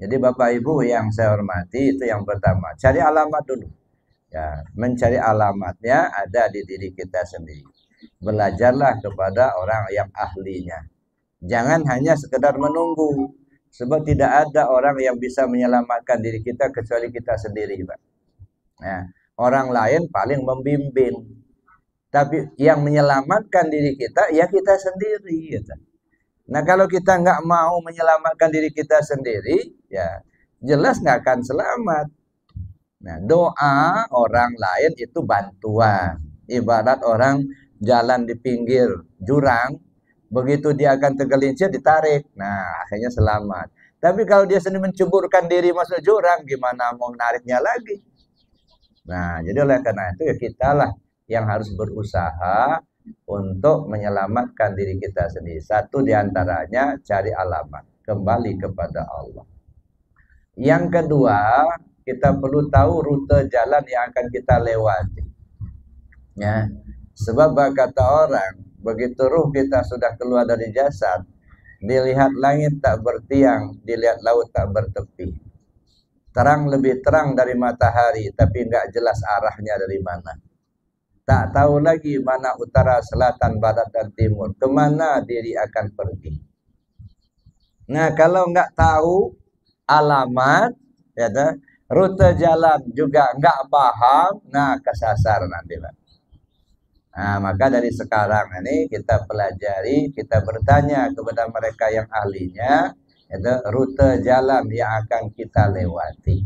Jadi Bapak Ibu yang saya hormati, itu yang pertama, cari alamat dulu. Ya, mencari alamatnya ada di diri kita sendiri. Belajarlah kepada orang yang ahlinya. Jangan hanya sekedar menunggu. Sebab tidak ada orang yang bisa menyelamatkan diri kita kecuali kita sendiri, Pak. Nah, orang lain paling membimbing. Tapi yang menyelamatkan diri kita, ya kita sendiri. Gitu. Nah, kalau kita nggak mau menyelamatkan diri kita sendiri, ya jelas nggak akan selamat. Nah, doa orang lain itu bantuan. Ibarat orang jalan di pinggir jurang, begitu dia akan tergelincir ditarik. Nah, akhirnya selamat. Tapi kalau dia sendiri menceburkan diri masuk jurang, gimana mau nariknya lagi? Nah, jadi oleh karena itu ya kitalah yang harus berusaha untuk menyelamatkan diri kita sendiri. Satu diantaranya cari alamat, kembali kepada Allah. Yang kedua, kita perlu tahu rute jalan yang akan kita lewati. Ya, sebab kata orang, begitu ruh kita sudah keluar dari jasad, dilihat langit tak bertiang, dilihat laut tak bertepi. Terang lebih terang dari matahari, tapi enggak jelas arahnya dari mana. Tak tahu lagi mana utara, selatan, barat, dan timur. Kemana diri akan pergi. Nah, kalau enggak tahu alamat, ya, rute jalan juga enggak paham, nah kesasar nanti, Pak. Nah, maka dari sekarang ini kita pelajari, kita bertanya kepada mereka yang ahlinya, itu rute jalan yang akan kita lewati.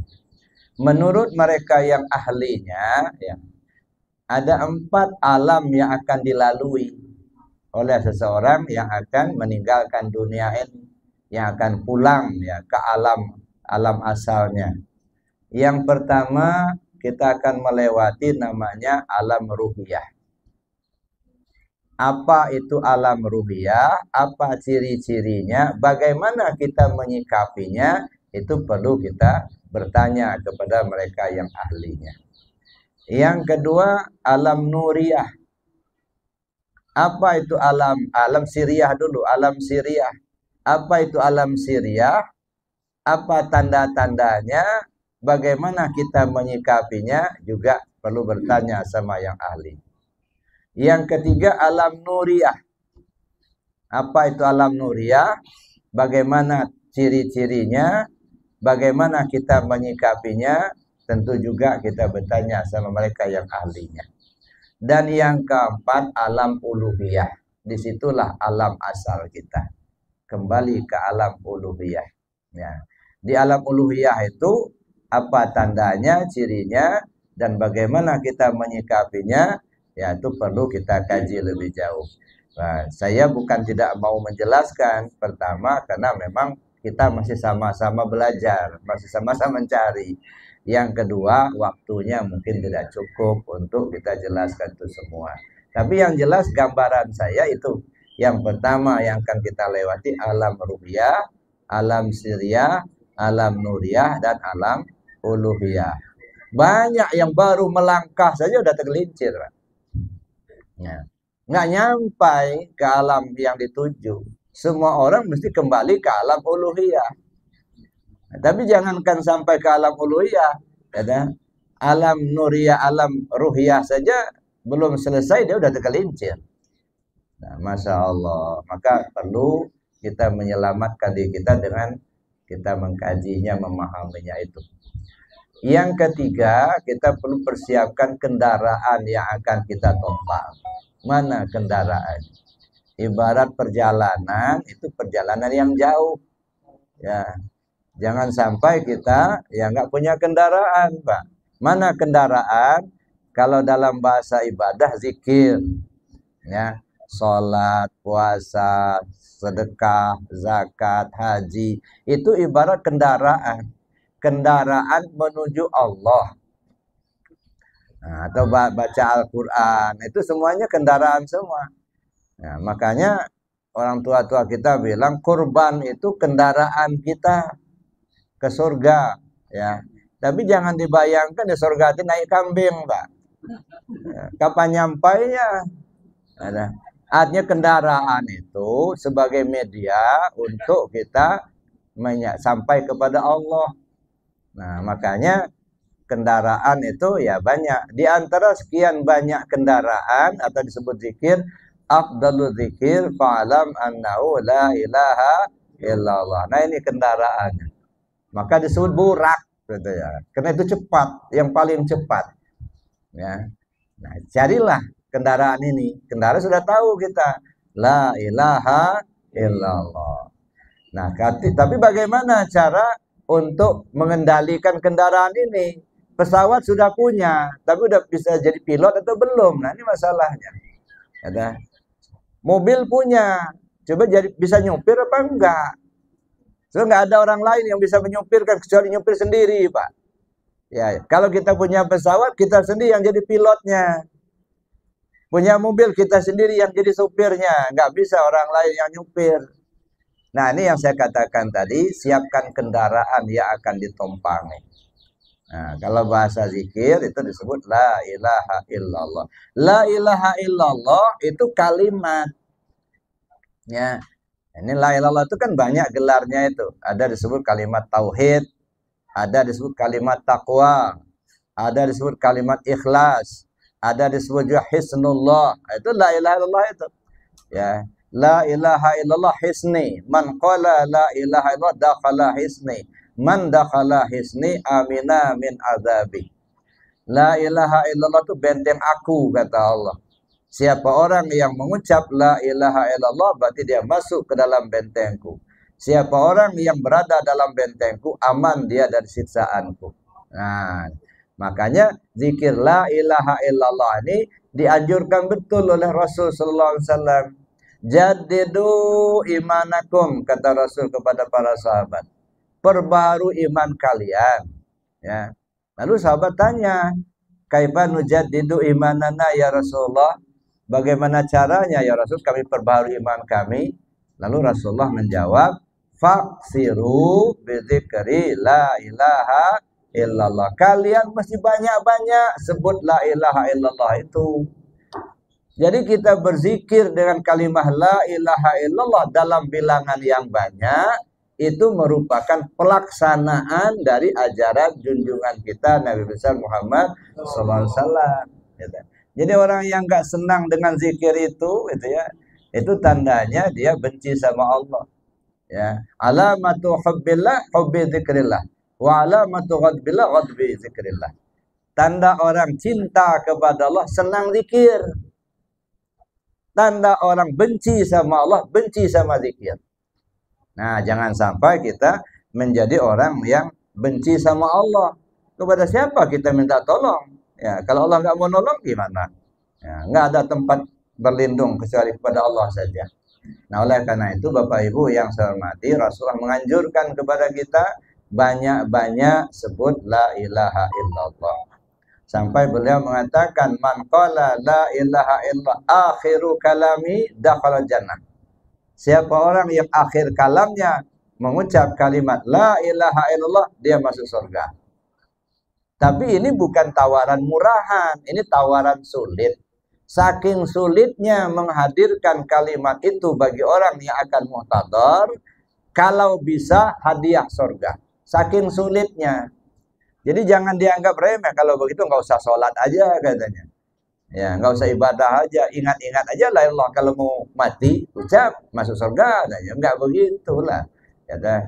Menurut mereka yang ahlinya, ya, ada 4 alam yang akan dilalui oleh seseorang yang akan meninggalkan dunia ini, yang akan pulang ya ke alam asalnya. Yang pertama kita akan melewati namanya alam ruhiyah. Apa itu alam ruhiyah? Apa ciri-cirinya? Bagaimana kita menyikapinya? Itu perlu kita bertanya kepada mereka yang ahlinya. Yang kedua, alam nuriyah. Apa itu alam? Alam siriyah dulu, alam siriyah. Apa itu alam siriyah? Apa tanda-tandanya? Bagaimana kita menyikapinya? Juga perlu bertanya sama yang ahli. Yang ketiga, alam nuriyah. Apa itu alam nuriyah? Bagaimana ciri-cirinya? Bagaimana kita menyikapinya? Tentu juga kita bertanya sama mereka yang ahlinya. Dan yang keempat, alam uluhiyah. Disitulah alam asal kita. Kembali ke alam uluhiyah. Ya. Di alam uluhiyah itu, apa tandanya, cirinya, dan bagaimana kita menyikapinya, ya itu perlu kita kaji lebih jauh. Nah, saya bukan tidak mau menjelaskan. Pertama, karena memang kita masih sama-sama belajar, masih sama-sama mencari. Yang kedua, waktunya mungkin tidak cukup untuk kita jelaskan itu semua. Tapi yang jelas gambaran saya itu. Yang pertama yang akan kita lewati alam ruhiyah, alam siriyah, alam nuriyah, dan alam uluhiyah. Banyak yang baru melangkah saja udah tergelincir. Ya. Nggak nyampai ke alam yang dituju. Semua orang mesti kembali ke alam uluhiyah. Nah, tapi jangankan sampai ke alam uluhiyah, ya, alam nuriyah, alam ruhiyah saja belum selesai dia udah tergelincir. Nah, Masya Allah. Maka perlu kita menyelamatkan diri kita dengan kita mengkajinya, memahaminya itu. Yang ketiga, kita perlu persiapkan kendaraan yang akan kita tumpang. Mana kendaraan? Ibarat perjalanan, itu perjalanan yang jauh. Ya, jangan sampai kita ya nggak punya kendaraan, Pak. Mana kendaraan? Kalau dalam bahasa ibadah zikir, ya, sholat, puasa, sedekah, zakat, haji, itu ibarat kendaraan. Kendaraan menuju Allah. Nah, atau baca Al-Quran, itu semuanya kendaraan semua. Nah, makanya orang tua-tua kita bilang kurban itu kendaraan kita ke surga, ya. Tapi jangan dibayangkan di surga itu naik kambing, Pak. Ya, kapan nyampainya? Artinya kendaraan itu sebagai media untuk kita sampai kepada Allah. Nah, makanya kendaraan itu ya banyak. Di antara sekian banyak kendaraan atau disebut zikir, afdalu zikir fa'alam annahu la ilaha illallah. Nah, ini kendaraannya. Maka disebut burak gitu ya. Karena itu cepat, yang paling cepat. Ya. Nah, carilah kendaraan ini. Kendaraan sudah tahu kita la ilaha illallah. Nah, tapi bagaimana cara untuk mengendalikan kendaraan ini? Pesawat sudah punya, tapi udah bisa jadi pilot atau belum? Nah, ini masalahnya. Ada mobil punya, coba jadi bisa nyupir apa enggak? So, nggak ada orang lain yang bisa menyupirkan kecuali nyupir sendiri, Pak. Ya, kalau kita punya pesawat, kita sendiri yang jadi pilotnya. Punya mobil, kita sendiri yang jadi supirnya. Nggak bisa orang lain yang nyupir. Nah, ini yang saya katakan tadi, siapkan kendaraan yang akan ditumpangi. Nah, kalau bahasa zikir itu disebut la ilaha illallah. La ilaha illallah itu kalimat. Ya. Ini la ilallah itu kan banyak gelarnya itu. Ada disebut kalimat tauhid, ada disebut kalimat taqwa, ada disebut kalimat ikhlas, ada disebut juga hisnullah. Itu la ilaha illallah itu. Ya. La ilaha illallah hisni. Man qala la ilaha illallah dakhala hisni. Man dakhala hisni amina min azabi. La ilaha illallah itu benteng aku, kata Allah. Siapa orang yang mengucap la ilaha illallah berarti dia masuk ke dalam bentengku. Siapa orang yang berada dalam bentengku aman dia dari siksaanku. Nah, makanya zikir la ilaha illallah ini dianjurkan betul oleh Rasul sallallahu alaihi wasallam. Jaddidu imanakum, kata Rasul kepada para sahabat. Perbaharui iman kalian. Ya. Lalu sahabat tanya, kaifa nujaddidu imanana ya Rasulullah? Bagaimana caranya ya Rasul kami perbaharui iman kami? Lalu Rasulullah menjawab, faksiru bidzikri la ilaha illallah. Kalian mesti banyak-banyak sebut la ilaha illallah itu. Jadi kita berzikir dengan kalimah la ilaha illallah dalam bilangan yang banyak, itu merupakan pelaksanaan dari ajaran junjungan kita Nabi besar Muhammad SAW. Jadi orang yang nggak senang dengan zikir itu ya, itu tandanya dia benci sama Allah. Ya, alamatu hubbillah hubbi zikrillah, wa alamatu ghadbillah ghadbi zikrillah. Tanda orang cinta kepada Allah senang zikir. Tanda orang benci sama Allah benci sama zikir. Nah, jangan sampai kita menjadi orang yang benci sama Allah. Kepada siapa kita minta tolong? Ya, kalau Allah nggak mau nolong gimana? Ya, nggak ada tempat berlindung kecuali kepada Allah saja. Nah, oleh karena itu Bapak Ibu yang saya hormati, Rasulullah menganjurkan kepada kita banyak-banyak sebut la ilaha illallah. Sampai beliau mengatakan man qala la ilaha illallah akhiru kalami dakhala jannah. Siapa orang yang akhir kalamnya mengucap kalimat la ilaha illallah, dia masuk surga. Tapi ini bukan tawaran murahan, ini tawaran sulit. Saking sulitnya menghadirkan kalimat itu bagi orang yang akan muhtadar, kalau bisa hadiah surga. Saking sulitnya. Jadi jangan dianggap remeh, kalau begitu nggak usah sholat aja katanya. Ya, nggak usah ibadah aja, ingat-ingat aja la ilallah, kalau mau mati ucap masuk surga aja. Nggak begitulah. Ya dah.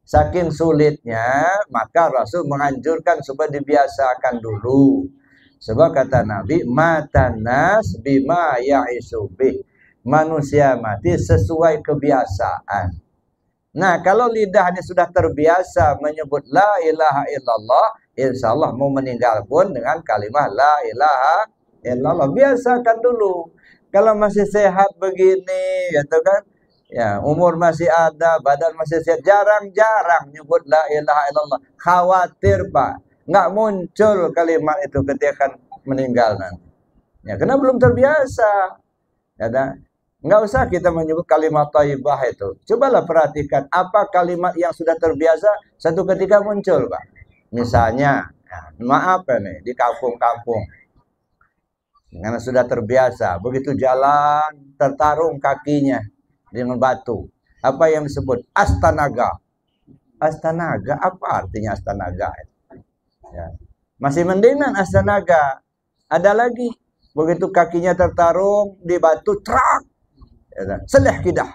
Saking sulitnya, maka Rasul menganjurkan supaya dibiasakan dulu. Sebab kata Nabi, matanas bima ya'isu bih. Manusia mati sesuai kebiasaan. Nah, kalau lidahnya sudah terbiasa menyebut la ilaha illallah, insya Allah mau meninggal pun dengan kalimat la ilaha illallah. Biasakan dulu. Kalau masih sehat begini, gitu kan, ya, umur masih ada, badan masih sehat, jarang-jarang nyebut la ilaha illallah. Khawatir, Pak, nggak muncul kalimat itu ketika meninggal nanti. Ya, karena belum terbiasa. Ya, nggak usah kita menyebut kalimat thayyibah itu. Cobalah perhatikan apa kalimat yang sudah terbiasa satu ketika muncul, Pak. Misalnya, ya, maaf ya nih, di kampung-kampung, karena sudah terbiasa, begitu jalan tertarung kakinya dengan batu. Apa yang disebut? Astanaga. Astanaga, apa artinya astanaga? Ya. Masih mendingan astanaga. Ada lagi, begitu kakinya tertarung di batu, trak, ya, seleh kidah.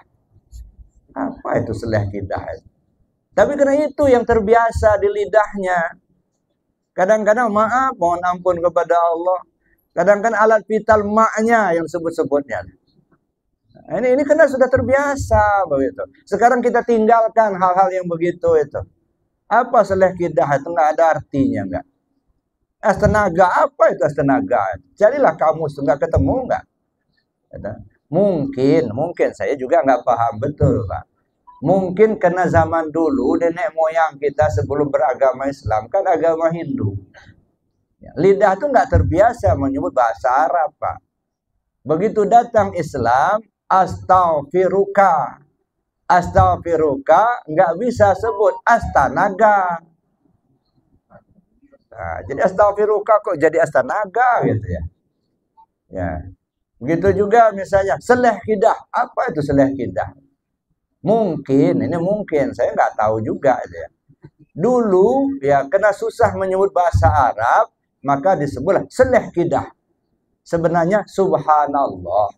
Apa itu seleh kidah? Tapi karena itu yang terbiasa di lidahnya. Kadang-kadang maaf, mohon ampun kepada Allah. Kadang-kadang alat vital maknya yang sebut-sebutnya. Nah, ini karena sudah terbiasa begitu. Sekarang kita tinggalkan hal-hal yang begitu itu. Apa seleh kidah itu nggak ada artinya nggak. Astenaga, apa itu astenaga? Carilah kamus, nggak ketemu nggak? Mungkin saya juga nggak paham betul, Pak. Mungkin karena zaman dulu nenek moyang kita sebelum beragama Islam kan agama Hindu. Lidah itu nggak terbiasa menyebut bahasa Arab, Pak. Begitu datang Islam, astaghfiruka. Astaghfiruka nggak bisa sebut astanaga. Nah, jadi astaghfiruka kok jadi astanaga gitu ya. Ya. Begitu juga misalnya seleh kidah. Apa itu seleh kidah? Mungkin, ini mungkin, saya nggak tahu juga ya. Dulu ya karena susah menyebut bahasa Arab, maka disebutlah seleh kidah. Sebenarnya subhanallah.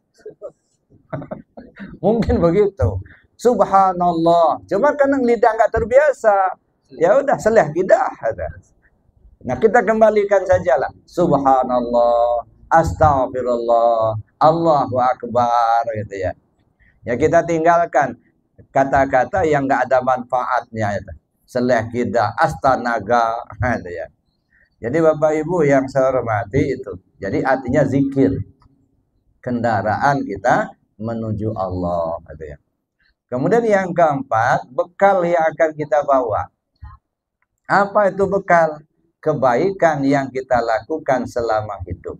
Mungkin begitu. Subhanallah. Cuma karena lidah nggak terbiasa, ya udah seleh kidah. Nah, kita kembalikan sajalah. Subhanallah, astagfirullah, Allahu akbar gitu ya. Ya kita tinggalkan kata-kata yang nggak ada manfaatnya itu. Seleh kidah, astanaga gitu ya. Jadi Bapak Ibu yang saya hormati itu. Jadi artinya zikir. Kendaraan kita menuju Allah gitu ya. Kemudian yang keempat, bekal yang akan kita bawa. Apa itu bekal? Kebaikan yang kita lakukan selama hidup.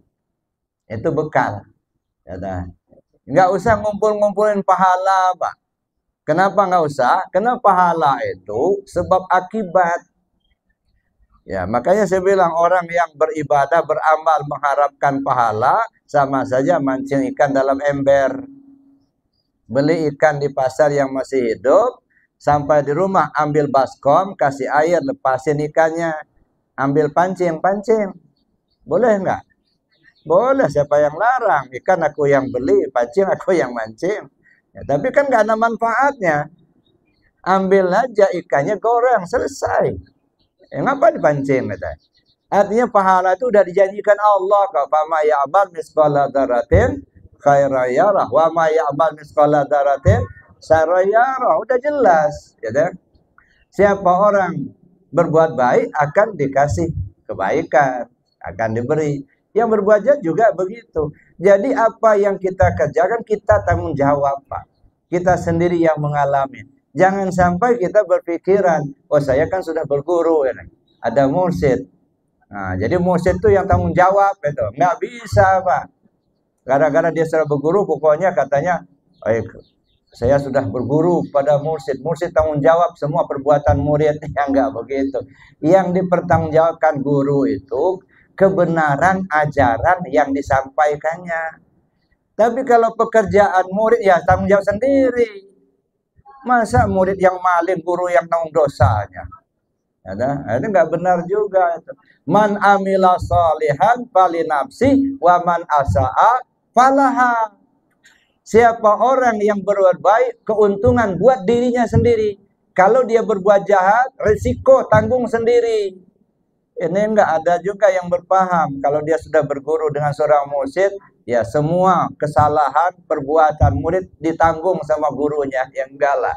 Itu bekal. Ya, nggak usah ngumpul-ngumpulin pahala, Pak. Kenapa nggak usah? Karena pahala itu sebab akibat. Ya, makanya saya bilang orang yang beribadah, beramal, mengharapkan pahala, sama saja mancing ikan dalam ember. Beli ikan di pasar yang masih hidup, sampai di rumah ambil baskom, kasih air, lepasin ikannya. Ambil pancing. Boleh nggak? Boleh, siapa yang larang? Ikan aku yang beli, pancing aku yang mancing. Ya, tapi kan nggak ada manfaatnya. Ambil aja ikannya, goreng, selesai. Ngapa dipancing? Artinya pahala itu udah dijanjikan Allah. Fama ya'mal misqala dzarratin khairan yarah wa ma ya'mal misqala dzarratin syarran yarah. Udah jelas, ya kan? Siapa orang berbuat baik akan dikasih kebaikan, akan diberi. Yang berbuat jahat juga begitu. Jadi apa yang kita kerjakan kita tanggung jawab, Pak. Kita sendiri yang mengalami. Jangan sampai kita berpikiran, oh saya kan sudah berguru, ya. Ada mursyid. Nah, jadi mursyid itu yang tanggung jawab itu. Nggak bisa, Pak. Gara-gara dia sudah berguru, pokoknya katanya, saya sudah berguru pada mursyid. Mursyid tanggung jawab semua perbuatan murid. Yang enggak begitu. Yang dipertanggungjawabkan guru itu kebenaran ajaran yang disampaikannya. Tapi kalau pekerjaan murid ya tanggung jawab sendiri. Masa murid yang maling, guru yang tanggung dosanya? Itu enggak benar juga. Man amila salihan falinafsi wa man asa'a falaha. Siapa orang yang berbuat baik, keuntungan buat dirinya sendiri. Kalau dia berbuat jahat, risiko tanggung sendiri. Ini enggak ada juga yang berpaham. Kalau dia sudah berguru dengan seorang mursyid, ya semua kesalahan perbuatan murid ditanggung sama gurunya. Yang enggak lah.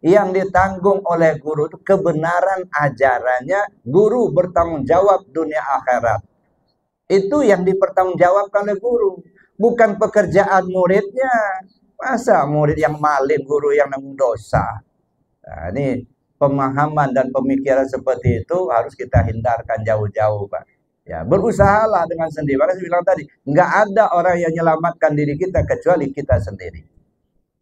Yang ditanggung oleh guru itu kebenaran ajarannya. Guru bertanggung jawab dunia akhirat. Itu yang dipertanggungjawabkan oleh guru. Bukan pekerjaan muridnya. Masa murid yang maling, guru yang nanggung dosa. Nah, ini pemahaman dan pemikiran seperti itu harus kita hindarkan jauh-jauh, Pak. Ya, berusahalah dengan sendiri. Maka saya bilang tadi, nggak ada orang yang menyelamatkan diri kita kecuali kita sendiri.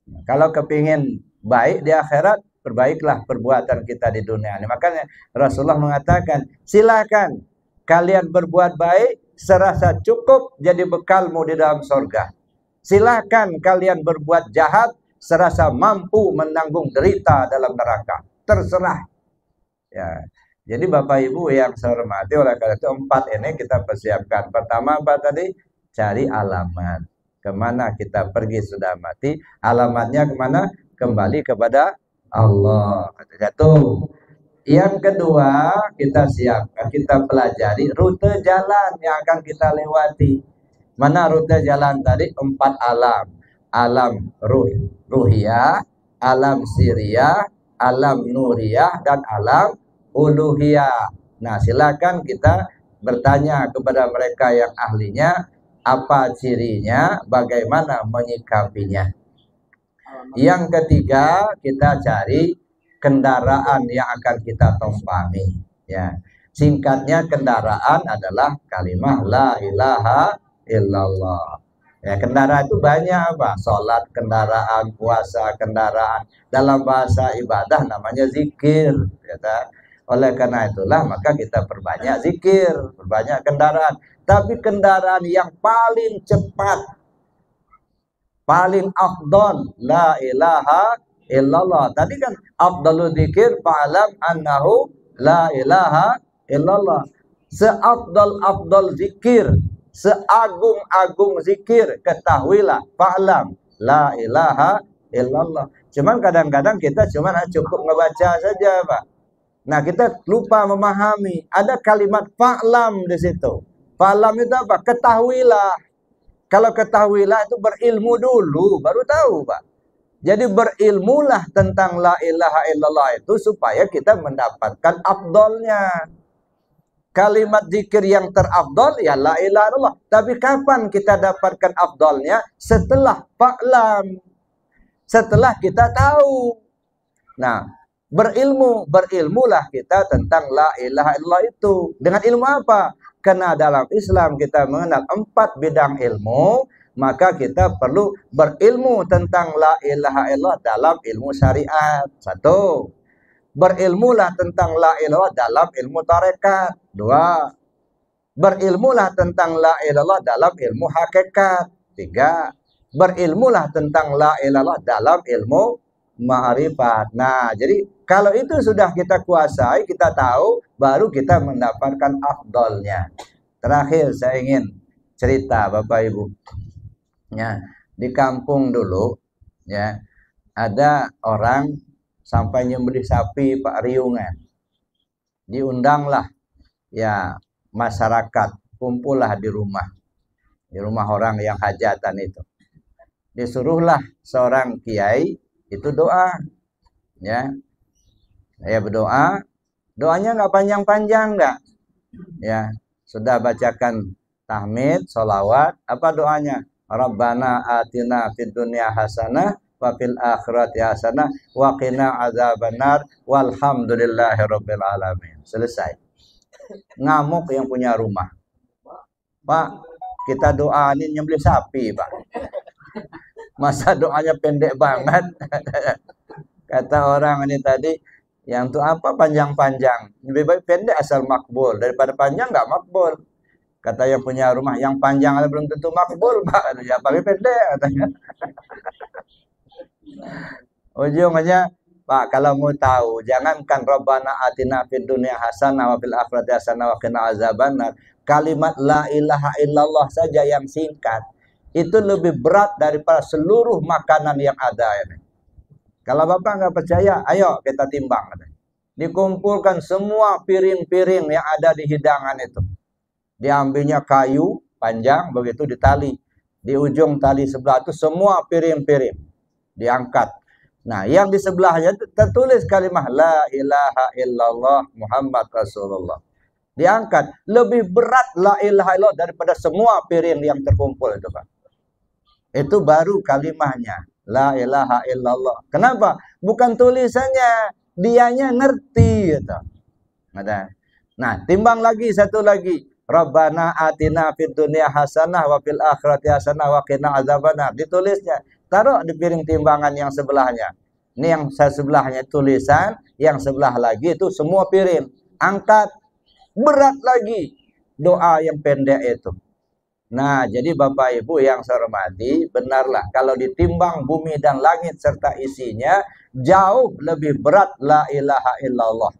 Nah, kalau kepingin baik di akhirat, perbaiklah perbuatan kita di dunia ini. Makanya Rasulullah mengatakan, silakan kalian berbuat baik serasa cukup jadi bekalmu di dalam surga. Silakan kalian berbuat jahat serasa mampu menanggung derita dalam neraka. terserah. Ya. Jadi Bapak Ibu yang saya hormati, oleh karena itu 4 ini kita persiapkan. Pertama apa tadi? Cari alamat. Kemana kita pergi sudah mati, alamatnya kemana? Kembali kepada Allah. Satu. Yang kedua, kita siapkan, kita pelajari rute jalan yang akan kita lewati. Mana rute jalan tadi? 4 alam. Alam ruhiyah, alam siriyah, alam nuriyah, dan alam uluhiyah. Nah, silakan kita bertanya kepada mereka yang ahlinya, apa cirinya, bagaimana menyikapinya. Yang ketiga, kita cari kendaraan yang akan kita tumpangi. Ya, singkatnya kendaraan adalah kalimat la ilaha illallah. Ya, kendaraan itu banyak apa? Sholat kendaraan, puasa kendaraan. Dalam bahasa ibadah namanya zikir. Ya, oleh karena itulah maka kita perbanyak zikir, perbanyak kendaraan. Tapi kendaraan yang paling cepat, paling afdal, la ilaha illallah. Tadi kan afdalu dzikir fa'lam annahu la ilaha illallah. Seafdal zikir, seagung-agung zikir, ketahuilah fa'lam la ilaha illallah. Cuman kadang-kadang kita cuman cukup ngebaca saja, Pak. Nah, kita lupa memahami. Ada kalimat fa'lam di situ. Fa'lam itu apa? Ketahuilah. Kalau ketahuilah itu berilmu dulu, baru tahu, Pak. Jadi berilmulah tentang la ilaha illallah itu supaya kita mendapatkan afdolnya. Kalimat zikir yang terafdol ya la ilaha illallah. Tapi kapan kita dapatkan afdolnya? Setelah fa'lam. Setelah kita tahu. Nah, berilmulah kita tentang la ilaha illallah itu. Dengan ilmu apa? Karena dalam Islam kita mengenal 4 bidang ilmu, maka kita perlu berilmu tentang la ilaha illallah dalam ilmu syariat. 1. Berilmulah tentang la ilaha dalam ilmu tarekat. 2. Berilmulah tentang la ilaha dalam ilmu hakikat. 3. Berilmulah tentang la ilaha dalam ilmu ma'rifat. Nah, jadi kalau itu sudah kita kuasai, kita tahu, baru kita mendapatkan afdolnya. Terakhir saya ingin cerita Bapak Ibu. Ya, di kampung dulu ya, ada orang sampai nyembelih sapi Pak riungan. Diundanglah ya masyarakat, kumpullah di rumah orang yang hajatan itu. Disuruhlah seorang kiai itu doa ya. Saya berdoa, doanya nggak panjang-panjang nggak, ya sudah bacakan tahmid, sholawat, apa doanya? Rabbana atina fid dunya hasanah wa fil akhirati hasanah wa qina adzabannar walhamdulillahirabbil alamin. Selesai. Ngamuk yang punya rumah. Pak, kita doa ini nyembelih sapi, Pak. Masa doanya pendek banget? Kata orang ini tadi, yang itu apa panjang-panjang? Lebih baik pendek asal makbul daripada panjang nggak makbul. Kata yang punya rumah, yang panjang ada belum tentu makbul, Pak. Ya paling pendek katanya. Ujungnya, Pak, kalau mau tahu, jangankan Rabbana atina fid dunya hasanah wa fil akhirati hasanah wa qina azabannar. Kalimat la ilaha illallah saja yang singkat itu lebih berat daripada seluruh makanan yang ada ini. Kalau Bapak nggak percaya, ayo kita timbang. Dikumpulkan semua piring-piring yang ada di hidangan itu. Diambilnya kayu panjang, begitu ditali. Di ujung tali sebelah itu semua piring-piring diangkat. Nah, yang di sebelahnya tertulis kalimat la ilaha illallah Muhammad Rasulullah. Diangkat. Lebih berat la ilaha illallah daripada semua piring yang terkumpul itu, Pak. Itu baru kalimatnya. La ilaha illallah. Kenapa? Bukan tulisannya, dianya ngerti gitu. Nah, timbang lagi satu lagi. Rabbana atina fid dunya hasanah wa fil akhirati hasanah wa qina azabannar. Ditulisnya. Taruh di piring timbangan yang sebelahnya. Ini yang sebelahnya tulisan, yang sebelah lagi itu semua piring. Angkat. Berat lagi doa yang pendek itu. Nah, jadi Bapak Ibu yang saya hormati, benarlah kalau ditimbang bumi dan langit serta isinya, jauh lebih berat la ilaha illallah.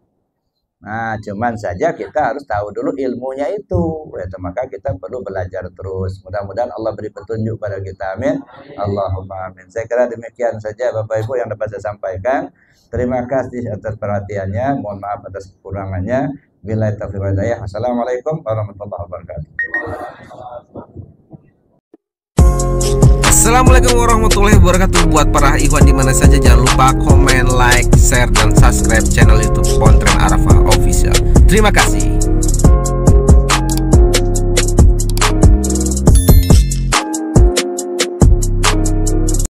Nah, cuman saja kita harus tahu dulu ilmunya itu. Maka kita perlu belajar terus. Mudah-mudahan Allah beri petunjuk pada kita. Amin. Allahumma amin. Saya kira demikian saja Bapak Ibu yang dapat saya sampaikan. Terima kasih atas perhatiannya. Mohon maaf atas kekurangannya. Billahi taufiq wal hidayah. Assalamualaikum warahmatullahi wabarakatuh. Assalamualaikum warahmatullahi wabarakatuh. Buat para ikhwan dimana saja, jangan lupa komen, like, share, dan subscribe channel YouTube Pontren Arafah Official. Terima kasih.